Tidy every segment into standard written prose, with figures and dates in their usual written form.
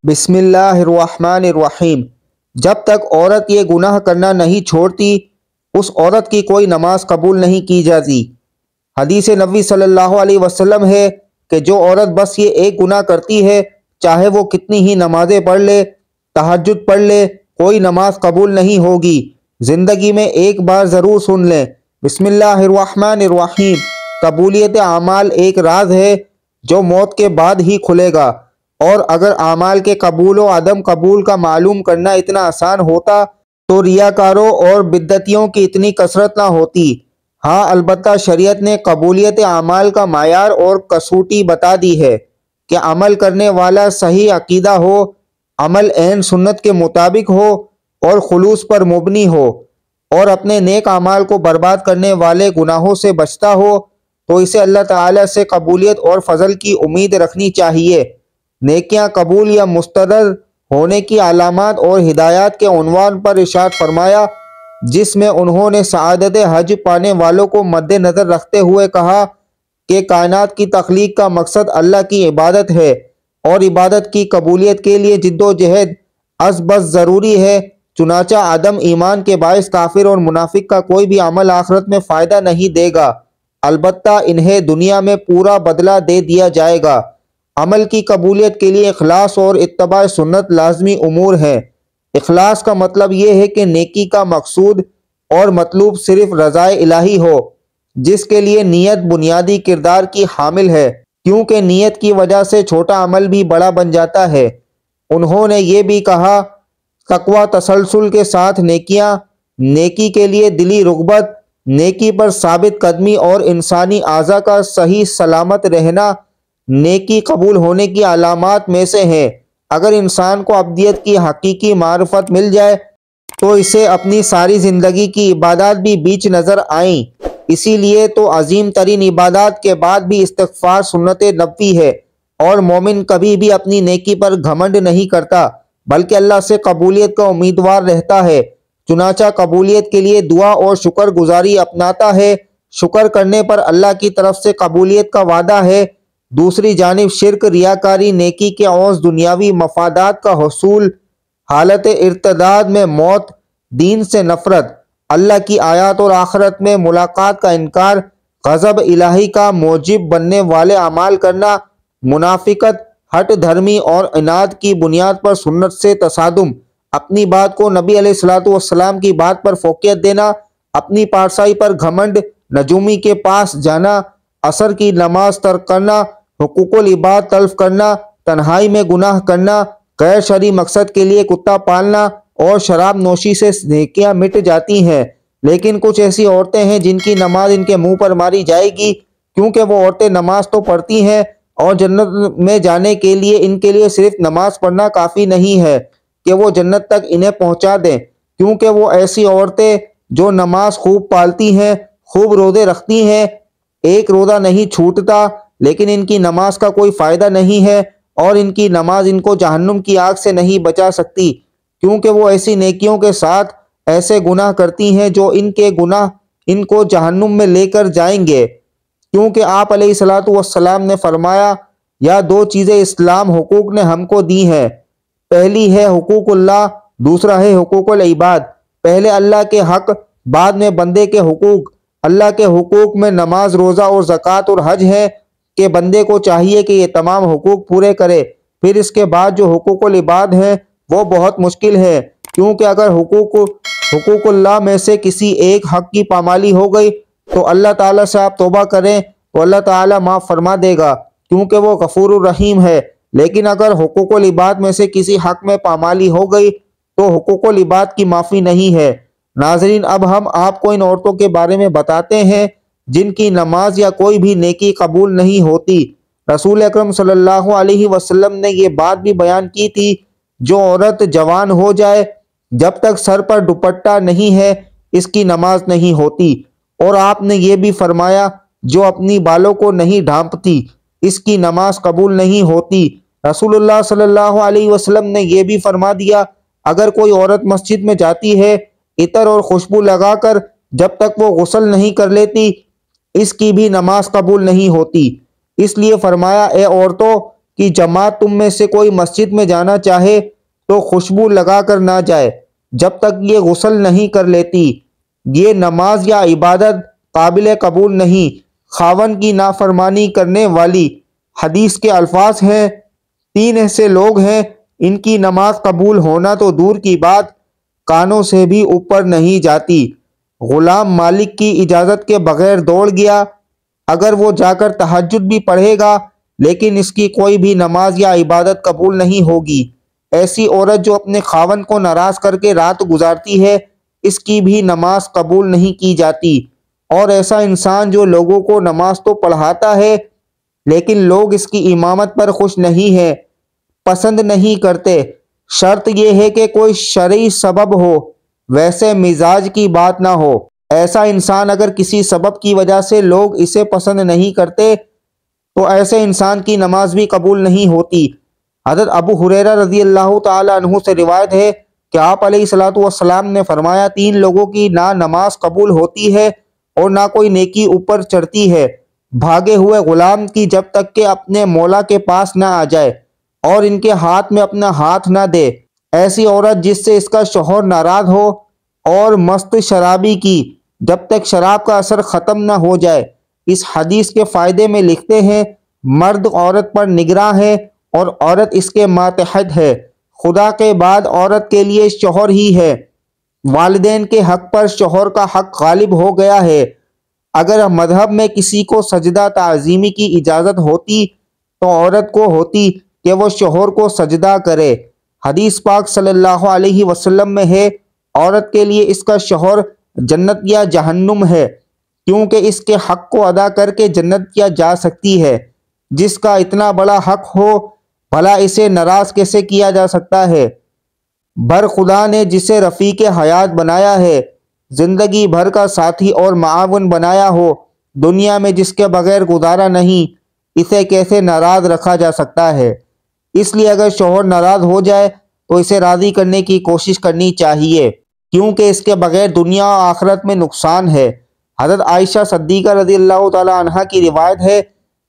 بسم اللہ الرحمن الرحیم۔ جب تک عورت یہ گناہ کرنا نہیں چھوڑتی اس عورت کی کوئی نماز قبول نہیں کی جاتی۔ حدیث نبوی صلی اللہ علیہ وسلم ہے کہ جو عورت بس یہ ایک گناہ کرتی ہے، چاہے وہ کتنی ہی نمازیں پڑھ لے، تہجد پڑھ لے، کوئی نماز قبول نہیں ہوگی۔ زندگی میں ایک بار ضرور سن لیں، بسم اللہ الرحمن الرحیم۔ قبولیت اعمال ایک راز ہے جو موت کے بعد ہی کھلے گا، اور اگر اعمال کے قبول و عدم قبول کا معلوم کرنا اتنا آسان ہوتا تو ریاکاروں اور بدعتیوں کی اتنی کثرت نہ ہوتی۔ ہاں، البتہ شریعت نے قبولیت اعمال کا معیار اور کسوٹی بتا دی ہے کہ عمل کرنے والا صحیح عقیدہ ہو، عمل عین سنت کے مطابق ہو اور خلوص پر مبنی ہو، اور اپنے نیک اعمال کو برباد کرنے والے گناہوں سے بچتا ہو، تو اسے اللہ تعالیٰ سے قبولیت اور فضل کی امید رکھنی چاہیے۔ نیکیاں قبول یا مسترد ہونے کی علامات اور ہدایات کے عنوان پر ارشاد فرمایا، جس میں انہوں نے سعادت حج پانے والوں کو مد نظر رکھتے ہوئے کہا کہ کائنات کی تخلیق کا مقصد اللہ کی عبادت ہے، اور عبادت کی قبولیت کے لیے جد و جہد از بس ضروری ہے۔ چنانچہ عدم ایمان کے باعث کافر اور منافق کا کوئی بھی عمل آخرت میں فائدہ نہیں دے گا، البتہ انہیں دنیا میں پورا بدلہ دے دیا جائے گا۔ عمل کی قبولیت کے لیے اخلاص اور اتباع سنت لازمی امور ہیں۔ اخلاص کا مطلب یہ ہے کہ نیکی کا مقصود اور مطلوب صرف رضائے الہی ہو، جس کے لیے نیت بنیادی کردار کی حامل ہے، کیونکہ نیت کی وجہ سے چھوٹا عمل بھی بڑا بن جاتا ہے۔ انہوں نے یہ بھی کہا، تقویٰ تسلسل کے ساتھ نیکیاں، نیکی کے لیے دلی رغبت، نیکی پر ثابت قدمی اور انسانی اعضاء کا صحیح سلامت رہنا نیکی قبول ہونے کی علامات میں سے ہیں۔ اگر انسان کو ابدیت کی حقیقی معرفت مل جائے تو اسے اپنی ساری زندگی کی عبادات بھی بیچ نظر آئیں۔ اسی لیے تو عظیم ترین عبادات کے بعد بھی استغفار سنت نبوی ہے، اور مومن کبھی بھی اپنی نیکی پر گھمنڈ نہیں کرتا بلکہ اللہ سے قبولیت کا امیدوار رہتا ہے۔ چنانچہ قبولیت کے لیے دعا اور شکر گزاری اپناتا ہے۔ شکر کرنے پر اللہ کی طرف سے قبولیت کا وعدہ ہے۔ دوسری جانب شرک، ریاکاری، نیکی کے عوض دنیاوی مفادات کا حصول، حالت ارتداد میں موت، دین سے نفرت، اللہ کی آیات اور آخرت میں ملاقات کا انکار، غضب الہی کا موجب بننے والے اعمال کرنا، منافقت، ہٹ دھرمی اور عناد کی بنیاد پر سنت سے تصادم، اپنی بات کو نبی علیہ الصلوۃ والسلام کی بات پر فوقیت دینا، اپنی پارسائی پر گھمنڈ، نجومی کے پاس جانا، عصر کی نماز ترک کرنا، حقوق العباد تلف کرنا، تنہائی میں گناہ کرنا، غیر شرعی مقصد کے لیے کتا پالنا اور شراب نوشی سے نیکیاں مٹ جاتی ہیں۔ لیکن کچھ ایسی عورتیں ہیں جن کی نماز ان کے منہ پر ماری جائے گی، کیونکہ وہ عورتیں نماز تو پڑھتی ہیں، اور جنت میں جانے کے لیے ان کے لیے صرف نماز پڑھنا کافی نہیں ہے کہ وہ جنت تک انہیں پہنچا دیں، کیونکہ وہ ایسی عورتیں جو نماز خوب پالتی ہیں، خوب روزے رکھتی ہیں، ایک روزہ نہیں چھوٹتا، لیکن ان کی نماز کا کوئی فائدہ نہیں ہے، اور ان کی نماز ان کو جہنم کی آگ سے نہیں بچا سکتی، کیونکہ وہ ایسی نیکیوں کے ساتھ ایسے گناہ کرتی ہیں جو ان کے گناہ ان کو جہنم میں لے کر جائیں گے۔ کیونکہ آپ علیہ الصلوۃ والسلام نے فرمایا، یا دو چیزیں اسلام حقوق نے ہم کو دی ہیں، پہلی ہے حقوق اللہ، دوسرا ہے حقوق العباد۔ پہلے اللہ کے حق، بعد میں بندے کے حقوق۔ اللہ کے حقوق میں نماز، روزہ اور زکوٰۃ اور حج ہے کہ بندے کو چاہیے کہ یہ تمام حقوق پورے کرے۔ پھر اس کے بعد جو حقوق العباد ہیں وہ بہت مشکل ہے، کیونکہ اگر حقوق اللہ میں سے کسی ایک حق کی پامالی ہو گئی تو اللہ تعالیٰ سے آپ توبہ کریں تو اللہ تعالیٰ معاف فرما دے گا، کیونکہ وہ غفور الرحیم ہے۔ لیکن اگر حقوق العباد میں سے کسی حق میں پامالی ہو گئی تو حقوق العباد کی معافی نہیں ہے۔ ناظرین، اب ہم آپ کو ان عورتوں کے بارے میں بتاتے ہیں جن کی نماز یا کوئی بھی نیکی قبول نہیں ہوتی۔ رسول اکرم صلی اللہ علیہ وسلم نے یہ بات بھی بیان کی تھی، جو عورت جوان ہو جائے جب تک سر پر دوپٹہ نہیں ہے اس کی نماز نہیں ہوتی، اور آپ نے یہ بھی فرمایا، جو اپنی بالوں کو نہیں ڈھانپتی اس کی نماز قبول نہیں ہوتی۔ رسول اللہ صلی اللہ علیہ وسلم نے یہ بھی فرما دیا، اگر کوئی عورت مسجد میں جاتی ہے عطر اور خوشبو لگا کر جب تک وہ غسل نہیں کر لیتی اس کی بھی نماز قبول نہیں ہوتی۔ اس لیے فرمایا، اے عورتوں، کہ جماعت تم میں سے کوئی مسجد میں جانا چاہے تو خوشبو لگا کر نہ جائے جب تک یہ غسل نہیں کر لیتی۔ یہ نماز یا عبادت قابل قبول نہیں، خاوند کی نافرمانی کرنے والی۔ حدیث کے الفاظ ہیں، تین ایسے لوگ ہیں ان کی نماز قبول ہونا تو دور کی بات کانوں سے بھی اوپر نہیں جاتی۔ غلام مالک کی اجازت کے بغیر دوڑ گیا، اگر وہ جا کر تہجد بھی پڑھے گا لیکن اس کی کوئی بھی نماز یا عبادت قبول نہیں ہوگی۔ ایسی عورت جو اپنے خاوند کو ناراض کر کے رات گزارتی ہے، اس کی بھی نماز قبول نہیں کی جاتی۔ اور ایسا انسان جو لوگوں کو نماز تو پڑھاتا ہے لیکن لوگ اس کی امامت پر خوش نہیں ہیں، پسند نہیں کرتے، شرط یہ ہے کہ کوئی شرعی سبب ہو، ویسے مزاج کی بات نہ ہو۔ ایسا انسان اگر کسی سبب کی وجہ سے لوگ اسے پسند نہیں کرتے تو ایسے انسان کی نماز بھی قبول نہیں ہوتی۔ حضرت ابو ہریرہ رضی اللہ تعالی عنہ سے روایت ہے کہ آپ علیہ الصلوۃ والسلام نے فرمایا، تین لوگوں کی نہ نماز قبول ہوتی ہے اور نہ کوئی نیکی اوپر چڑھتی ہے، بھاگے ہوئے غلام کی جب تک کہ اپنے مولا کے پاس نہ آ جائے اور ان کے ہاتھ میں اپنا ہاتھ نہ دے، ایسی عورت جس سے اس کا شوہر ناراض ہو، اور مست شرابی کی جب تک شراب کا اثر ختم نہ ہو جائے۔ اس حدیث کے فائدے میں لکھتے ہیں، مرد عورت پر نگراں ہے اور عورت اس کے ماتحت ہے۔ خدا کے بعد عورت کے لیے شوہر ہی ہے۔ والدین کے حق پر شوہر کا حق غالب ہو گیا ہے۔ اگر مذہب میں کسی کو سجدہ تعظیمی کی اجازت ہوتی تو عورت کو ہوتی کہ وہ شوہر کو سجدہ کرے۔ حدیث پاک صلی اللہ علیہ وسلم میں ہے، عورت کے لیے اس کا شوہر جنت یا جہنم ہے، کیونکہ اس کے حق کو ادا کر کے جنت کیا جا سکتی ہے۔ جس کا اتنا بڑا حق ہو، بھلا اسے ناراض کیسے کیا جا سکتا ہے؟ بر خدا نے جسے رفیق حیات بنایا ہے، زندگی بھر کا ساتھی اور معاون بنایا ہو، دنیا میں جس کے بغیر گزارا نہیں، اسے کیسے ناراض رکھا جا سکتا ہے؟ اس لیے اگر شوہر ناراض ہو جائے تو اسے راضی کرنے کی کوشش کرنی چاہیے، کیونکہ اس کے بغیر دنیا و آخرت میں نقصان ہے۔ حضرت عائشہ صدیقہ رضی اللہ تعالی عنہا کی روایت ہے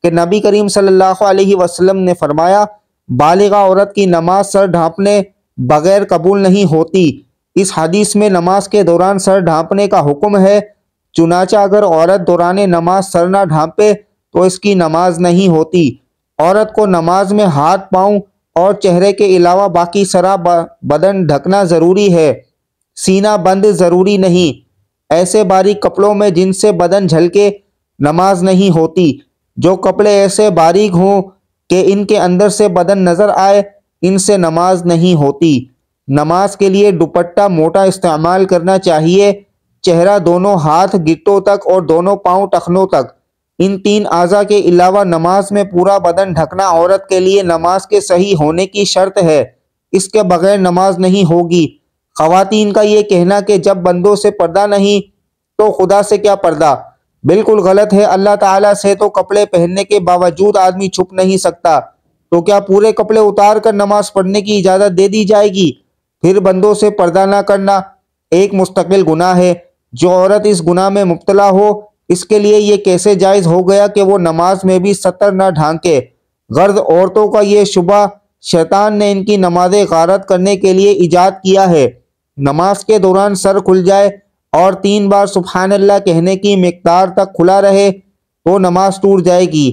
کہ نبی کریم صلی اللہ علیہ وسلم نے فرمایا، بالغہ عورت کی نماز سر ڈھانپنے بغیر قبول نہیں ہوتی۔ اس حدیث میں نماز کے دوران سر ڈھانپنے کا حکم ہے، چنانچہ اگر عورت دوران نماز سر نہ ڈھانپے تو اس کی نماز نہیں ہوتی۔ عورت کو نماز میں ہاتھ، پاؤں اور چہرے کے علاوہ باقی سارا بدن ڈھکنا ضروری ہے، سینہ بند ضروری نہیں۔ ایسے باریک کپڑوں میں جن سے بدن جھلکے نماز نہیں ہوتی۔ جو کپڑے ایسے باریک ہوں کہ ان کے اندر سے بدن نظر آئے، ان سے نماز نہیں ہوتی۔ نماز کے لیے دوپٹہ موٹا استعمال کرنا چاہیے۔ چہرہ، دونوں ہاتھ گھٹنوں تک اور دونوں پاؤں ٹخنوں تک، ان تین اعضاء کے علاوہ نماز میں پورا بدن ڈھکنا عورت کے لیے نماز کے صحیح ہونے کی شرط ہے، اس کے بغیر نماز نہیں ہوگی۔ خواتین کا یہ کہنا کہ جب بندوں سے پردہ نہیں تو خدا سے کیا پردہ، بالکل غلط ہے۔ اللہ تعالیٰ سے تو کپڑے پہننے کے باوجود آدمی چھپ نہیں سکتا، تو کیا پورے کپڑے اتار کر نماز پڑھنے کی اجازت دے دی جائے گی؟ پھر بندوں سے پردہ نہ کرنا ایک مستقل گناہ ہے۔ جو عورت اس گناہ میں مبتلا ہو، اس کے لیے یہ کیسے جائز ہو گیا کہ وہ نماز میں بھی ستر نہ ڈھانکے؟ غرض عورتوں کا یہ شبہ شیطان نے ان کی نماز غارت کرنے کے لیے ایجاد کیا ہے۔ نماز کے دوران سر کھل جائے اور 3 بار سبحان اللہ کہنے کی مقدار تک کھلا رہے تو نماز ٹوٹ جائے گی،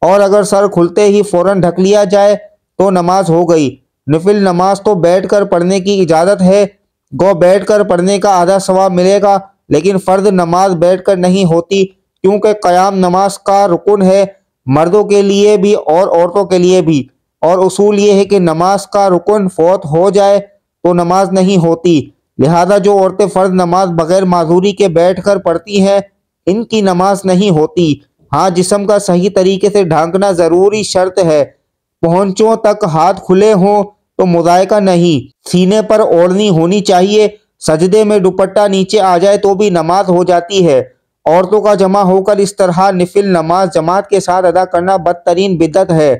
اور اگر سر کھلتے ہی فوراً ڈھک لیا جائے تو نماز ہو گئی۔ نفل نماز تو بیٹھ کر پڑھنے کی اجازت ہے، گو بیٹھ کر پڑھنے کا آدھا ثواب ملے گا، لیکن فرض نماز بیٹھ کر نہیں ہوتی، کیونکہ قیام نماز کا رکن ہے، مردوں کے لیے بھی اور عورتوں کے لیے بھی، اور اصول یہ ہے کہ نماز کا رکن فوت ہو جائے تو نماز نہیں ہوتی۔ لہذا جو عورتیں فرض نماز بغیر معذوری کے بیٹھ کر پڑھتی ہیں، ان کی نماز نہیں ہوتی۔ ہاں، جسم کا صحیح طریقے سے ڈھانکنا ضروری شرط ہے، پہنچوں تک ہاتھ کھلے ہوں تو مضائقہ نہیں، سینے پر اوڑھنی ہونی چاہیے، سجدے میں دوپٹہ نیچے آ جائے تو بھی نماز ہو جاتی ہے۔ عورتوں کا جمع ہو کر اس طرح نفل نماز جماعت کے ساتھ ادا کرنا بدترین بدعت ہے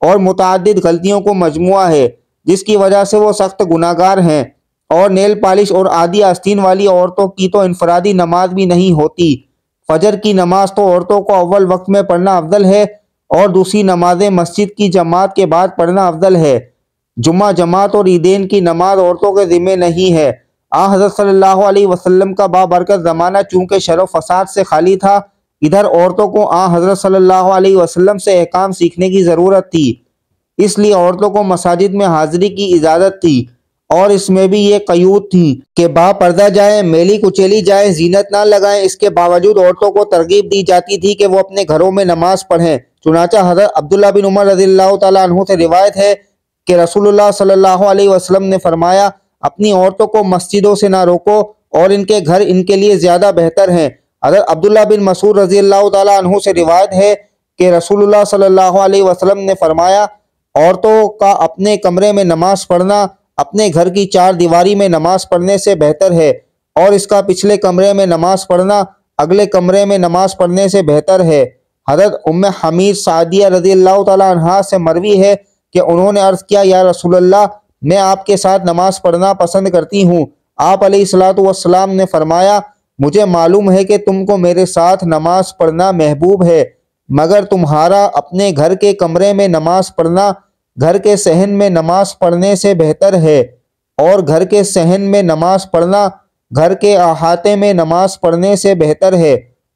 اور متعدد غلطیوں کو مجموعہ ہے، جس کی وجہ سے وہ سخت گناہگار ہیں۔ اور نیل پالش اور آدھی آستین والی عورتوں کی تو انفرادی نماز بھی نہیں ہوتی۔ فجر کی نماز تو عورتوں کو اول وقت میں پڑھنا افضل ہے، اور دوسری نمازیں مسجد کی جماعت کے بعد پڑھنا افضل ہے۔ جمعہ جماعت اور عیدین کی نماز عورتوں کے ذمہ نہیں ہے۔ حضرت صلی اللہ علیہ وسلم کا بابرکت زمانہ چونکہ شر و فساد سے خالی تھا، ادھر عورتوں کو حضرت صلی اللہ علیہ وسلم سے احکام سیکھنے کی ضرورت تھی، اس لیے عورتوں کو مساجد میں حاضری کی اجازت تھی، اور اس میں بھی یہ قیود تھی کہ با پردہ جائیں، میلی کچیلی جائیں، زینت نہ لگائیں۔ اس کے باوجود عورتوں کو ترغیب دی جاتی تھی کہ وہ اپنے گھروں میں نماز پڑھیں۔ چنانچہ حضرت عبداللہ بن عمر رضی اللہ تعالیٰ عنہ سے روایت ہے کہ رسول اللہ صلی اللہ علیہ وسلم نے فرمایا، اپنی عورتوں کو مسجدوں سے نہ روکو، اور ان کے گھر ان کے لیے زیادہ بہتر ہیں۔ حضرت عبداللہ بن مسعود رضی اللہ تعالیٰ عنہ سے روایت ہے کہ رسول اللہ صلی اللہ علیہ وسلم نے فرمایا، عورتوں کا اپنے کمرے میں نماز پڑھنا اپنے گھر کی چار دیواری میں نماز پڑھنے سے بہتر ہے، اور اس کا پچھلے کمرے میں نماز پڑھنا اگلے کمرے میں نماز پڑھنے سے بہتر ہے۔ حضرت ام حمید سعدیہ رضی اللہ تعالیٰ عنہا سے مروی ہے کہ انہوں نے عرض کیا، یا رسول اللہ، میں آپ کے ساتھ نماز پڑھنا پسند کرتی ہوں۔ آپ علیہ الصلوۃ والسلام نے فرمایا، مجھے معلوم ہے کہ تم کو میرے ساتھ نماز پڑھنا محبوب ہے، مگر تمہارا اپنے گھر کے کمرے میں نماز پڑھنا گھر کے صحن میں نماز پڑھنے سے بہتر ہے، اور گھر کے صحن میں نماز پڑھنا گھر کے احاطے میں نماز پڑھنے سے بہتر ہے،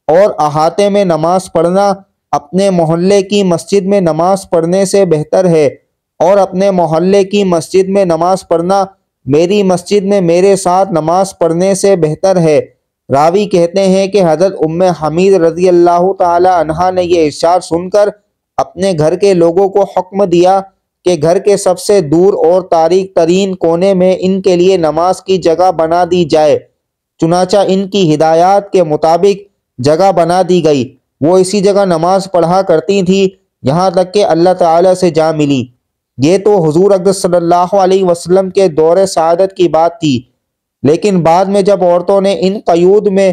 اور احاطے میں نماز پڑھنا اپنے محلے کی مسجد میں نماز پڑھنے سے بہتر ہے، اور اپنے محلے کی مسجد میں نماز پڑھنا میری مسجد میں میرے ساتھ نماز پڑھنے سے بہتر ہے۔ راوی کہتے ہیں کہ حضرت ام حمید رضی اللہ تعالی عنہا نے یہ ارشاد سن کر اپنے گھر کے لوگوں کو حکم دیا کہ گھر کے سب سے دور اور تاریک ترین کونے میں ان کے لیے نماز کی جگہ بنا دی جائے۔ چنانچہ ان کی ہدایات کے مطابق جگہ بنا دی گئی، وہ اسی جگہ نماز پڑھا کرتی تھی یہاں تک کہ اللہ تعالی سے جا ملی۔ یہ تو حضور اقدس صلی اللہ علیہ وسلم کے دور سعادت کی بات تھی، لیکن بعد میں جب عورتوں نے ان قیود میں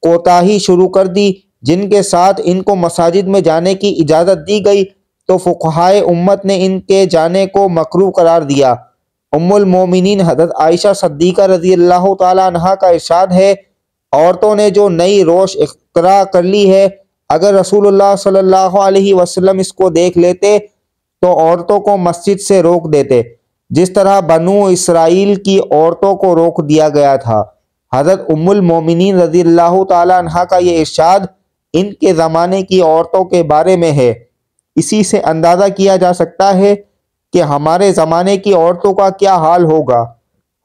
کوتاہی شروع کر دی جن کے ساتھ ان کو مساجد میں جانے کی اجازت دی گئی، تو فقہائے امت نے ان کے جانے کو مکروہ قرار دیا۔ ام المومنین حضرت عائشہ صدیقہ رضی اللہ تعالیٰ عنہا کا ارشاد ہے، عورتوں نے جو نئی روش اختراع کر لی ہے، اگر رسول اللہ صلی اللہ علیہ وسلم اس کو دیکھ لیتے تو عورتوں کو مسجد سے روک دیتے، جس طرح بنو اسرائیل کی عورتوں کو روک دیا گیا تھا۔ حضرت ام المومنین رضی اللہ تعالیٰ عنہا کا یہ ارشاد ان کے زمانے کی عورتوں کے بارے میں ہے۔ اسی سے اندازہ کیا جا سکتا ہے کہ ہمارے زمانے کی عورتوں کا کیا حال ہوگا۔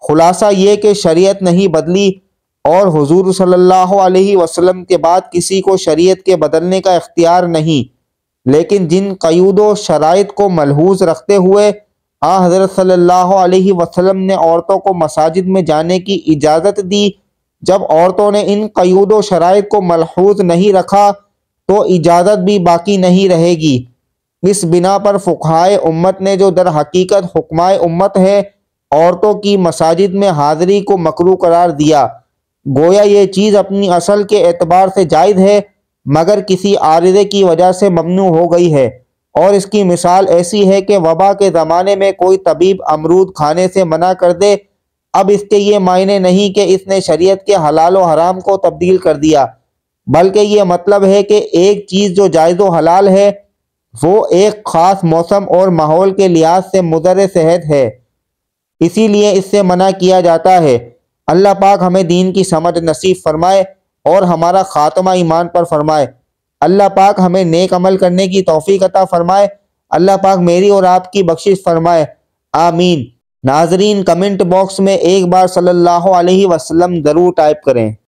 خلاصہ یہ کہ شریعت نہیں بدلی، اور حضور صلی اللہ علیہ وسلم کے بعد کسی کو شریعت کے بدلنے کا اختیار نہیں، لیکن جن قیود و شرائط کو ملحوظ رکھتے ہوئے حضرت صلی اللہ علیہ وسلم نے عورتوں کو مساجد میں جانے کی اجازت دی، جب عورتوں نے ان قیود و شرائط کو ملحوظ نہیں رکھا تو اجازت بھی باقی نہیں رہے گی۔ اس بنا پر فقہائے امت نے جو در حقیقت حکمائے امت ہے، عورتوں کی مساجد میں حاضری کو مکروہ قرار دیا، گویا یہ چیز اپنی اصل کے اعتبار سے جائز ہے مگر کسی عارضے کی وجہ سے ممنوع ہو گئی ہے۔ اور اس کی مثال ایسی ہے کہ وبا کے زمانے میں کوئی طبیب امرود کھانے سے منع کر دے، اب اس کے یہ معنی نہیں کہ اس نے شریعت کے حلال و حرام کو تبدیل کر دیا، بلکہ یہ مطلب ہے کہ ایک چیز جو جائز و حلال ہے وہ ایک خاص موسم اور ماحول کے لحاظ سے مضر صحت ہے، اسی لیے اس سے منع کیا جاتا ہے۔ اللہ پاک ہمیں دین کی سمجھ نصیب فرمائے اور ہمارا خاتمہ ایمان پر فرمائے۔ اللہ پاک ہمیں نیک عمل کرنے کی توفیق عطا فرمائے۔ اللہ پاک میری اور آپ کی بخشش فرمائے، آمین۔ ناظرین، کمنٹ باکس میں ایک بار صلی اللہ علیہ وسلم ضرور ٹائپ کریں۔